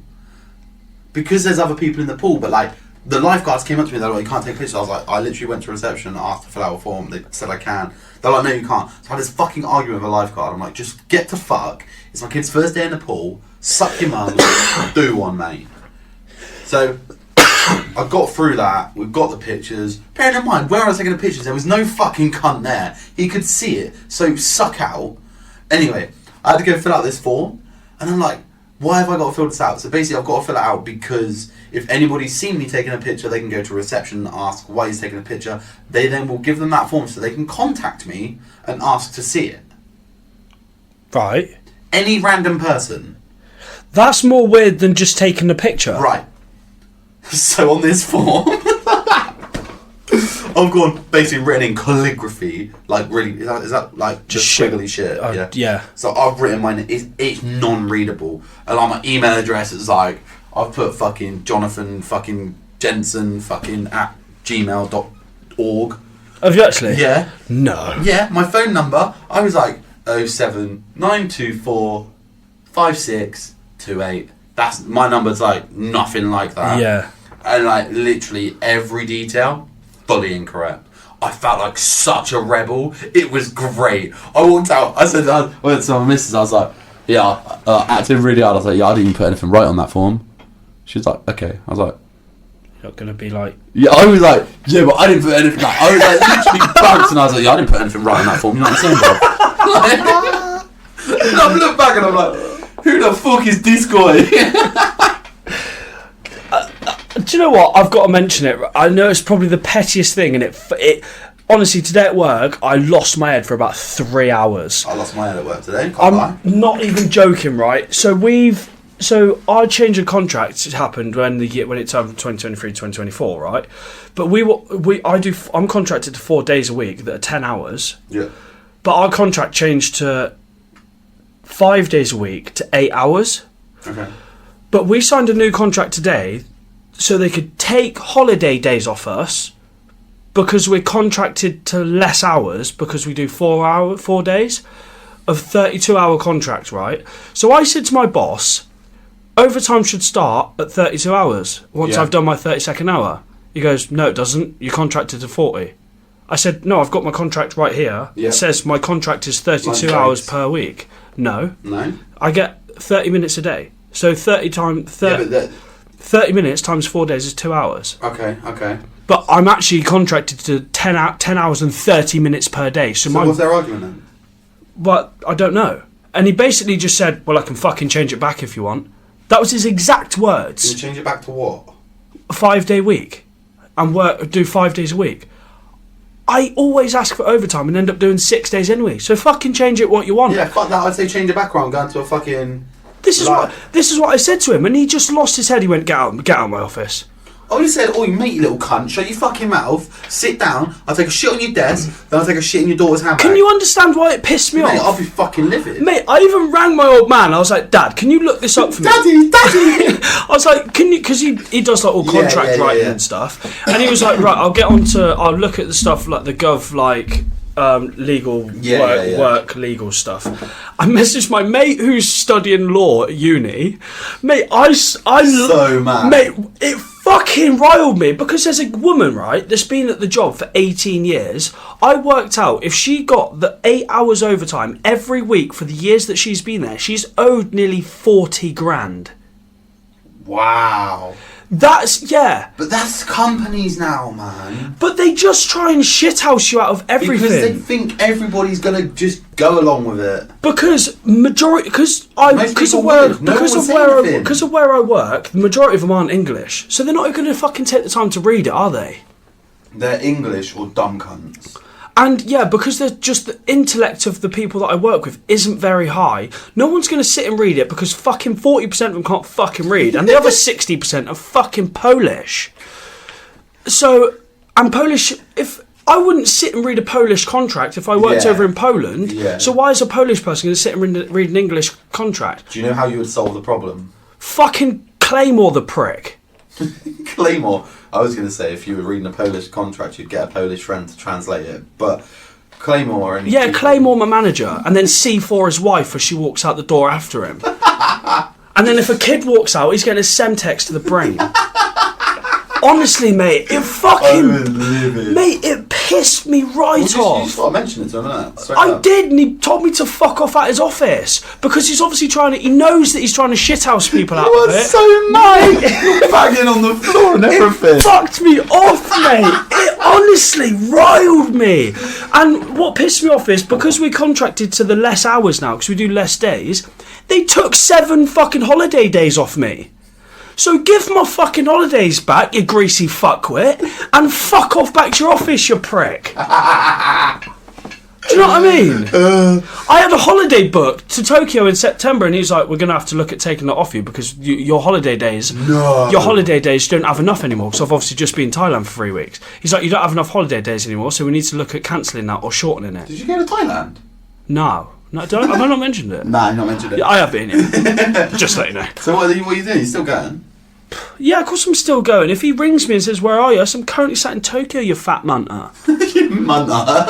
Because there's other people in the pool, but like the lifeguards came up to me, they're like, you can't take pictures. I was like, I literally went to reception, asked to fill out a form, they said I can. They're like, no, you can't. So I had this fucking argument with a lifeguard. I'm like, just get to fuck. It's my kid's first day in the pool. Suck your mum. Do one, mate. So I got through that. We've got the pictures. Bear in mind, where I was taking the pictures, there was no fucking cunt there. He could see it. So suck out. Anyway, I had to go fill out this form. And I'm like, why have I got to fill this out? So basically, I've got to fill it out because if anybody's seen me taking a picture, they can go to reception and ask why he's taking a picture. They then will give them that form so they can contact me and ask to see it. Right. Any random person. That's more weird than just taking a picture. Right. So on this form, I've gone basically written in calligraphy, like really, is that like just squiggly shit? Yeah. So I've written mine, it's non-readable. And like my email address is like, I've put fucking Jonathan fucking Jensen fucking at gmail.org. Have you actually? Yeah. No. Yeah, my phone number, I was like 07924 5628. That's my number's like nothing like that. Yeah. And like literally every detail, fully incorrect. I felt like such a rebel. It was great. I walked out. I said, I went to my missus. I was like, yeah, acting really hard. I was like, yeah, I didn't even put anything right on that form. She was like, okay. I was like, you're not gonna be like. Yeah, I was like, yeah, but I didn't put anything. Like, I was like literally bounced, and I was like, yeah, I didn't put anything right on that form. You know what I'm saying, bro? And I look back and I'm like, who the fuck is this guy? Do you know what? I've got to mention it. I know it's probably the pettiest thing, and it honestly, today at work, I lost my head for about 3 hours. I lost my head at work today. I'm not even joking, right? So our change of contract happened when it's from 2023 to 2024, right? But I'm contracted to 4 days a week that are 10 hours. Yeah. But our contract changed to 5 days a week to 8 hours. Okay. But we signed a new contract today so they could take holiday days off us because we're contracted to less hours because we do 4 days of 32-hour contract, right? So I said to my boss, overtime should start at 32 hours once I've done my 32nd hour. He goes, no, it doesn't. You're contracted to 40. I said, no, I've got my contract right here. Yep. It says my contract is 32 hours per week. No. I get 30 minutes a day. So 30 minutes times 4 days is 2 hours. Okay. But I'm actually contracted to 10 hours and 30 minutes per day. So what's their argument then? But I don't know. And he basically just said, well, I can fucking change it back if you want. That was his exact words. Can you change it back to what? A 5-day week. And do 5 days a week. I always ask for overtime and end up doing 6 days anyway. So fucking change it what you want. Yeah, fuck that. I'd say change it back or I'm going to a fucking... This is what I said to him, and he just lost his head. He went, get out of my office. I would have said, oi mate, you little cunt, shut your fucking mouth, sit down, I'll take a shit on your desk, then I'll take a shit in your daughter's handbag. Can you understand why it pissed me Mate, off? I'll be fucking livid. Mate, I even rang my old man. I was like, Dad, can you look this up for me? Daddy! I was like, can you, because he does like all contract writing and stuff, and he was like, right, I'll look at the stuff like the gov like legal work legal stuff. I messaged my mate who's studying law at uni. Mate, so mad. Mate, it fucking riled me because there's a woman, right, that's been at the job for 18 years. I worked out if she got the 8 hours overtime every week for the years that she's been there, she's owed nearly 40 grand. Wow. But that's companies now, man. But they just try and shithouse you out of everything. Because they think everybody's gonna just go along with it. Because of where I work, the majority of them aren't English, so they're not even gonna fucking take the time to read it, are they? They're English or dumb cunts. And yeah, because they're just the intellect of the people that I work with isn't very high, no one's going to sit and read it because fucking 40% of them can't fucking read, and the other 60% are fucking Polish. So, and Polish, if I wouldn't sit and read a Polish contract if I worked over in Poland, so why is a Polish person going to sit and read an English contract? Do you know how you would solve the problem? Fucking Claymore the prick. Claymore. I was going to say if you were reading a Polish contract, you'd get a Polish friend to translate it. But Claymore and Claymore my manager, and then C4 his wife as she walks out the door after him. And then if a kid walks out, he's getting a Semtex to the brain. Honestly, mate, it fucking... Mate, it pissed me right off. You just got to mention it to him, innit? I did, and he told me to fuck off at his office. Because he's obviously trying to... He knows that he's trying to shithouse people out of it. You are so mate! You're banging on the floor and everything. It fucked me off, mate. It honestly riled me. And what pissed me off is, because we're contracted to the less hours now, because we do less days, they took 7 fucking holiday days off me. So give my fucking holidays back, you greasy fuckwit, and fuck off back to your office, you prick. Do you know what I mean? I had a holiday booked to Tokyo in September, and he's like, "We're gonna have to look at taking that off you because your holiday days, you don't have enough anymore." Because I've obviously just been in Thailand for 3 weeks. He's like, "You don't have enough holiday days anymore, so we need to look at cancelling that or shortening it." Did you go to Thailand? No, have I not mentioned it? Nah, you've not mentioned it. Yeah, I have been. Yeah. Just let you know. So what are you doing? You still going? Yeah, of course I'm still going. If he rings me and says, "Where are you?" I said, "I'm currently sat in Tokyo, you fat munter." You munter.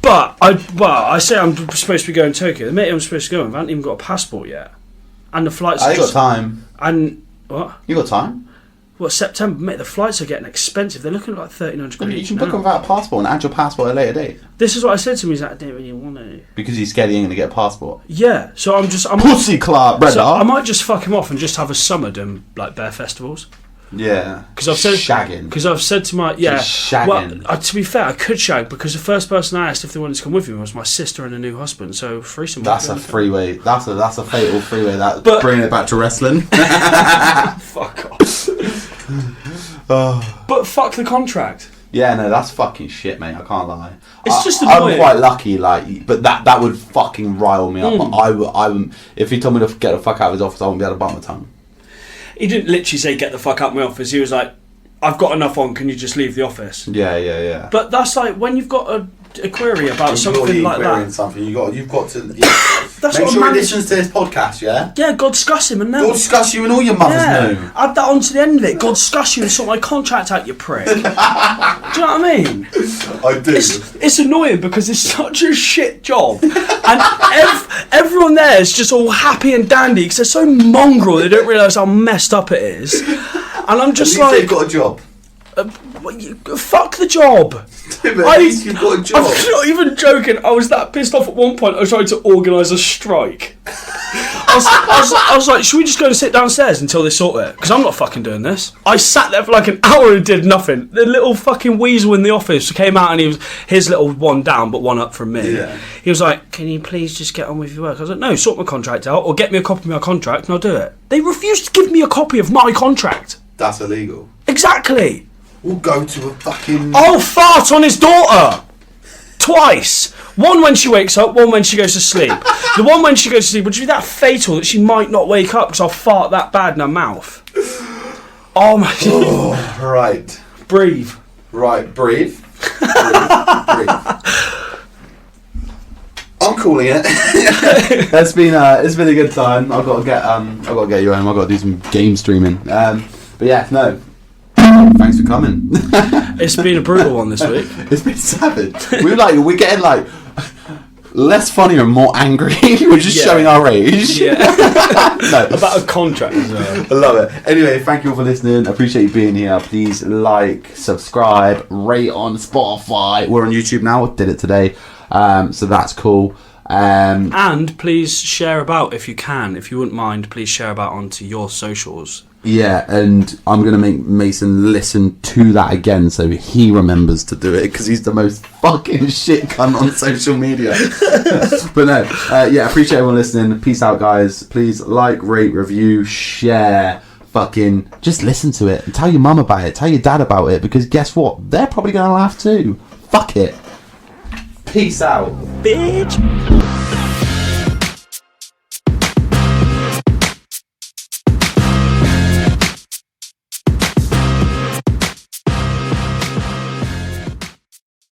But I say I'm supposed to be going to Tokyo. The mate I'm supposed to go with, I haven't even got a passport yet. And the flights I got time. And what? You got time? What, September? Mate, the flights are getting expensive. They're looking at like 1,300 quid. You can book them without a passport and add your passport at a later date. This is what I said to him. He's like, "I don't really want to." Because he's scared he ain't going to get a passport. Yeah, so I'm Pussy Clark, brother. So I might just fuck him off and just have a summer doing like bear festivals. Yeah. Because I've said shagging. Because I've said to my shagging. Well, to be fair, I could shag because the first person I asked if they wanted to come with me was my sister and a new husband. So threesome. That's a freeway. That's a fatal freeway. Bringing it back to wrestling. Fuck off. But fuck the contract. Yeah, no, that's fucking shit, mate. I can't lie. It's just annoying. I'm quite lucky, but that would fucking rile me up. I would, if he told me to get the fuck out of his office, I wouldn't be able to bite my tongue. He didn't literally say, "Get the fuck out of my office." He was like, "I've got enough on, can you just leave the office?" Yeah. But that's like, when you've got a query about something like that. Something. You've got to... That's make sure he listens to this podcast, yeah? Yeah, God scuss him and know. God scuss you and all your mothers know. Add that on to the end of it. God scuss you and sort my contract out, you prick. Do you know what I mean? I do. It's annoying because it's such a shit job. And everyone there is just all happy and dandy because they're so mongrel they don't realise how messed up it is. And I'm just like... they've got a job. Fuck the job. At least you've got a job. I'm not even joking. I was that pissed off at one point. I was trying to organise a strike. I was like, should we just go and sit downstairs until they sort it? Because I'm not fucking doing this. I sat there for like an hour and did nothing. The little fucking weasel in the office came out and he was his little one down but one up from me. Yeah. He was like, "Can you please just get on with your work?" I was like, "No, sort my contract out or get me a copy of my contract and I'll do it." They refused to give me a copy of my contract. That's illegal. Exactly. We'll go to a fucking... I'll fart on his daughter! Twice! One when she wakes up, one when she goes to sleep. The one when she goes to sleep would be that fatal that she might not wake up because I'll fart that bad in her mouth. Oh my... Oh, right. Breathe. Right, breathe. Breathe. I'm calling it. It's been a good time. I've got to get you home. I've got to do some game streaming. But yeah, no. Thanks for coming. It's been a brutal one this week. It's been savage. We're getting like less funny and more angry. We're just showing our rage. Yeah. No. About a contract as well. I love it. Anyway, thank you all for listening. I appreciate you being here. Please like, subscribe, rate on Spotify. We're on YouTube now. Did it today. So that's cool. And please share about if you can. If you wouldn't mind, please share about onto your socials. Yeah, and I'm going to make Mason listen to that again so he remembers to do it because he's the most fucking shit cunt on social media. But no, yeah, appreciate everyone listening. Peace out, guys. Please like, rate, review, share. fucking just listen to it and tell your mum about it, tell your dad about it, because guess what? They're probably gonna laugh too. Fuck it. Peace out. Bitch.